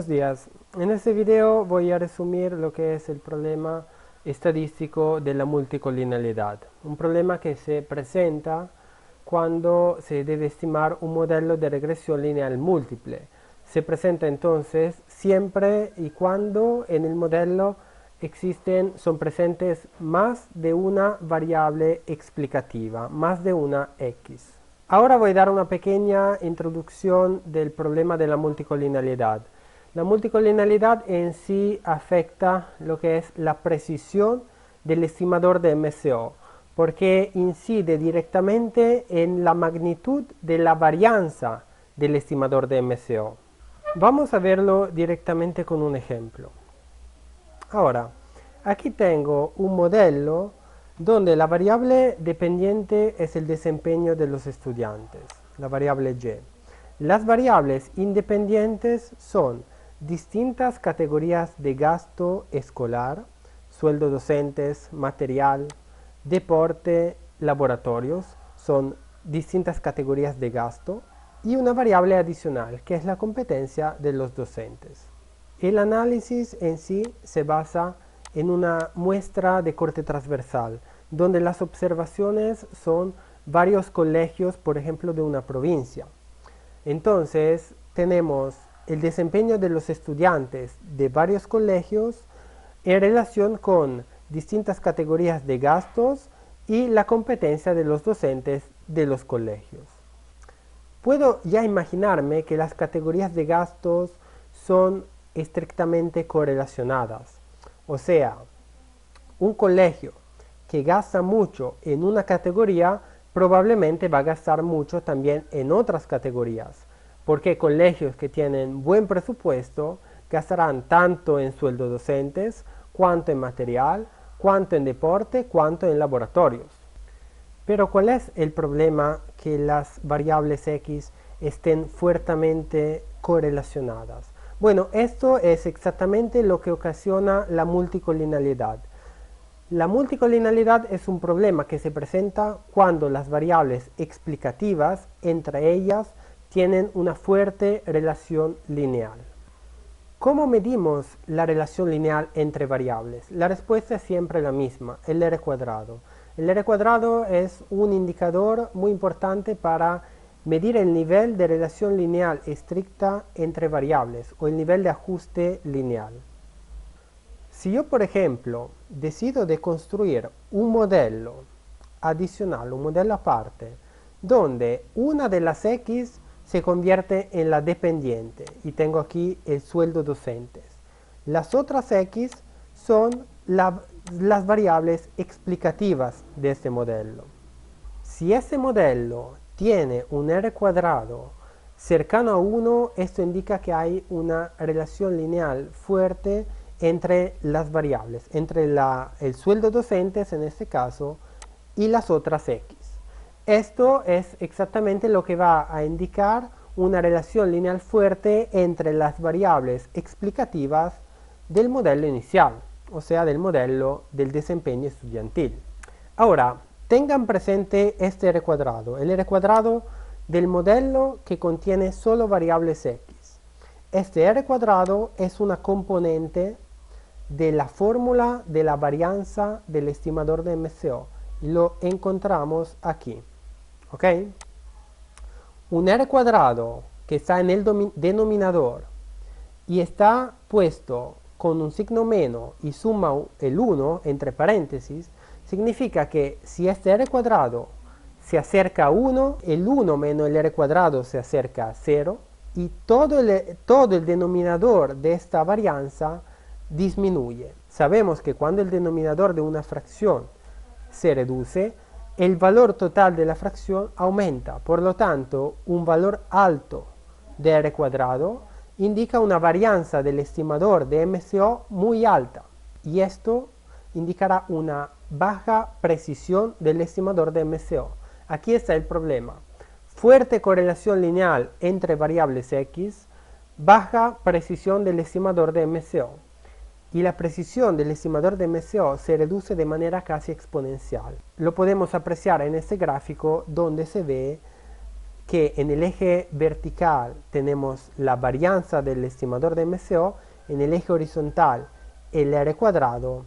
Buenos días. En este video voy a resumir lo que es el problema estadístico de la multicollinealidad. Un problema que se presenta cuando se debe estimar un modelo de regresión lineal múltiple. Se presenta entonces siempre y cuando en el modelo son presentes más de una variable explicativa, más de una x. Ahora voy a dar una pequeña introducción del problema de la multicollinealidad. La multicollinealidad en sí afecta lo que es la precisión del estimador de MCO, porque incide directamente en la magnitud de la varianza del estimador de MCO. Vamos a verlo directamente con un ejemplo. Ahora, aquí tengo un modelo donde la variable dependiente es el desempeño de los estudiantes, la variable Y. Las variables independientes son distintas categorías de gasto escolar, sueldo docentes, material, deporte, laboratorios, son distintas categorías de gasto, y una variable adicional, que es la competencia de los docentes. El análisis en sí se basa en una muestra de corte transversal, donde las observaciones son varios colegios, por ejemplo, de una provincia. Entonces, tenemos el desempeño de los estudiantes de varios colegios en relación con distintas categorías de gastos y la competencia de los docentes de los colegios. Puedo ya imaginarme que las categorías de gastos son estrictamente correlacionadas. O sea, un colegio que gasta mucho en una categoría probablemente va a gastar mucho también en otras categorías, porque colegios que tienen buen presupuesto gastarán tanto en sueldos docentes, cuanto en material, cuanto en deporte, cuanto en laboratorios. Pero ¿cuál es el problema que las variables x estén fuertemente correlacionadas? Bueno, esto es exactamente lo que ocasiona la multicollinealidad. La multicollinealidad es un problema que se presenta cuando las variables explicativas entre ellas tienen una fuerte relación lineal. ¿Cómo medimos la relación lineal entre variables? La respuesta es siempre la misma, el R cuadrado. El R cuadrado es un indicador muy importante para medir el nivel de relación lineal estricta entre variables o el nivel de ajuste lineal. Si yo, por ejemplo, decido de construir un modelo adicional, un modelo aparte, donde una de las x se convierte en la dependiente y tengo aquí el sueldo docentes. Las otras x son las variables explicativas de este modelo. Si este modelo tiene un R cuadrado cercano a 1, esto indica que hay una relación lineal fuerte entre las variables, entre el sueldo docentes en este caso y las otras x. Esto es exactamente lo que va a indicar una relación lineal fuerte entre las variables explicativas del modelo inicial, o sea, del modelo del desempeño estudiantil. Ahora, tengan presente este R cuadrado, el R cuadrado del modelo que contiene solo variables x. Este R cuadrado es una componente de la fórmula de la varianza del estimador de MCO. Lo encontramos aquí. ¿Ok? Un R cuadrado que está en el denominador y está puesto con un signo menos y suma el 1 entre paréntesis, significa que si este R cuadrado se acerca a 1, el 1 menos el R cuadrado se acerca a 0 y todo el denominador de esta varianza disminuye. Sabemos que cuando el denominador de una fracción se reduce, el valor total de la fracción aumenta. Por lo tanto, un valor alto de R cuadrado indica una varianza del estimador de MCO muy alta. Y esto indicará una baja precisión del estimador de MCO. Aquí está el problema. Fuerte correlación lineal entre variables x, baja precisión del estimador de MCO. Y la precisión del estimador de MCO se reduce de manera casi exponencial. Lo podemos apreciar en este gráfico donde se ve que en el eje vertical tenemos la varianza del estimador de MCO, en el eje horizontal el R cuadrado,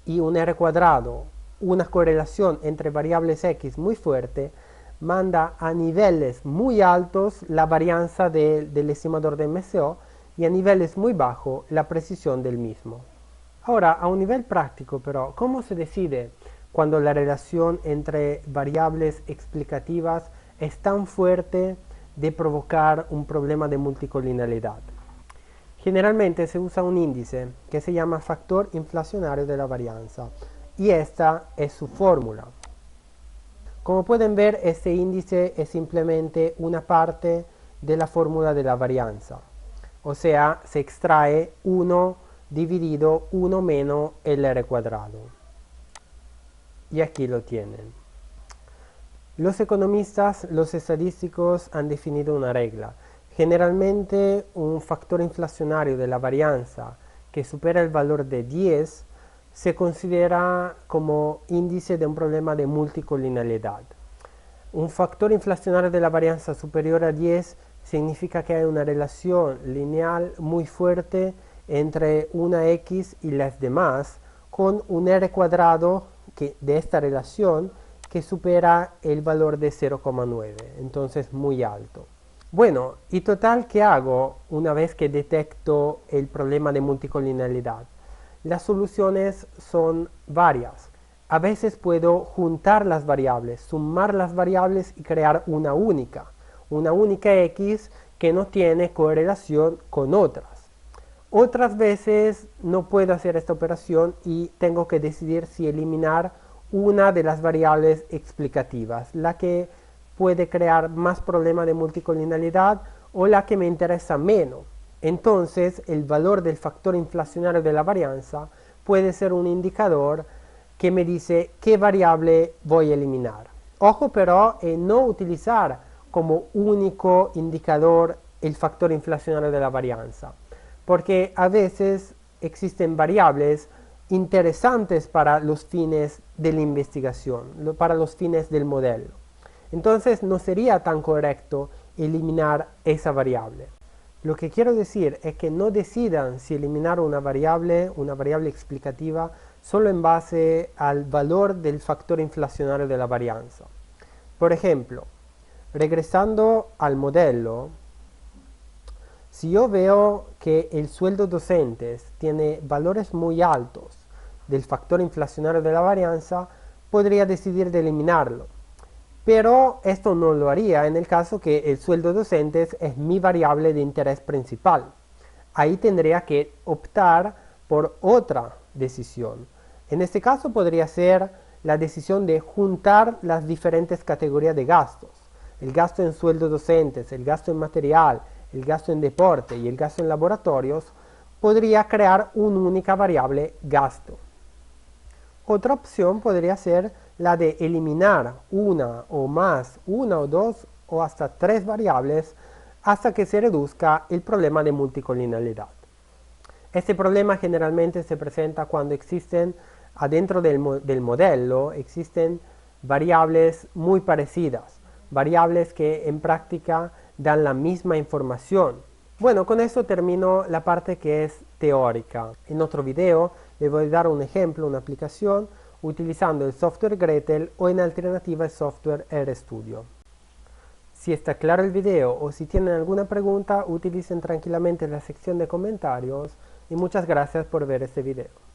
y un R cuadrado, una correlación entre variables X muy fuerte, manda a niveles muy altos la varianza del estimador de MCO y a niveles muy bajos la precisión del mismo. Ahora, a un nivel práctico, pero, ¿cómo se decide cuando la relación entre variables explicativas es tan fuerte de provocar un problema de multicollinealidad? Generalmente se usa un índice que se llama factor inflacionario de la varianza y esta es su fórmula. Como pueden ver, este índice es simplemente una parte de la fórmula de la varianza, o sea, se extrae 1 dividido 1 menos el R cuadrado. Y aquí lo tienen. Los economistas, los estadísticos han definido una regla. Generalmente un factor inflacionario de la varianza que supera el valor de 10 se considera como índice de un problema de multicollinealidad. Un factor inflacionario de la varianza superior a 10 significa que hay una relación lineal muy fuerte entre una X y las demás, con un R cuadrado de esta relación que supera el valor de 0,9, entonces muy alto. Bueno, y total, ¿qué hago una vez que detecto el problema de multicollinealidad? Las soluciones son varias. A veces puedo juntar las variables, sumar las variables y crear una única X que no tiene correlación con otras. Otras veces no puedo hacer esta operación y tengo que decidir si eliminar una de las variables explicativas, la que puede crear más problemas de multicollinealidad o la que me interesa menos. Entonces, el valor del factor inflacionario de la varianza puede ser un indicador que me dice qué variable voy a eliminar. Ojo pero en no utilizar como único indicador el factor inflacionario de la varianza, porque a veces existen variables interesantes para los fines de la investigación, para los fines del modelo. Entonces no sería tan correcto eliminar esa variable. Lo que quiero decir es que no decidan si eliminar una variable explicativa, solo en base al valor del factor inflacionario de la varianza. Por ejemplo, regresando al modelo, si yo veo que el sueldo docentes tiene valores muy altos del factor inflacionario de la varianza, podría decidir de eliminarlo. Pero esto no lo haría en el caso que el sueldo docentes es mi variable de interés principal. Ahí tendría que optar por otra decisión. En este caso podría ser la decisión de juntar las diferentes categorías de gastos. El gasto en sueldo docentes, el gasto en material, el gasto en deporte y el gasto en laboratorios, podría crear una única variable gasto. Otra opción podría ser la de eliminar una o dos o hasta 3 variables hasta que se reduzca el problema de multicollinealidad. Este problema generalmente se presenta cuando existen adentro del modelo, existen variables muy parecidas, variables que en práctica dan la misma información. Bueno, con eso termino la parte que es teórica. En otro video le voy a dar un ejemplo, una aplicación, utilizando el software Gretel o en alternativa el software RStudio. Si está claro el video o si tienen alguna pregunta, utilicen tranquilamente la sección de comentarios y muchas gracias por ver este video.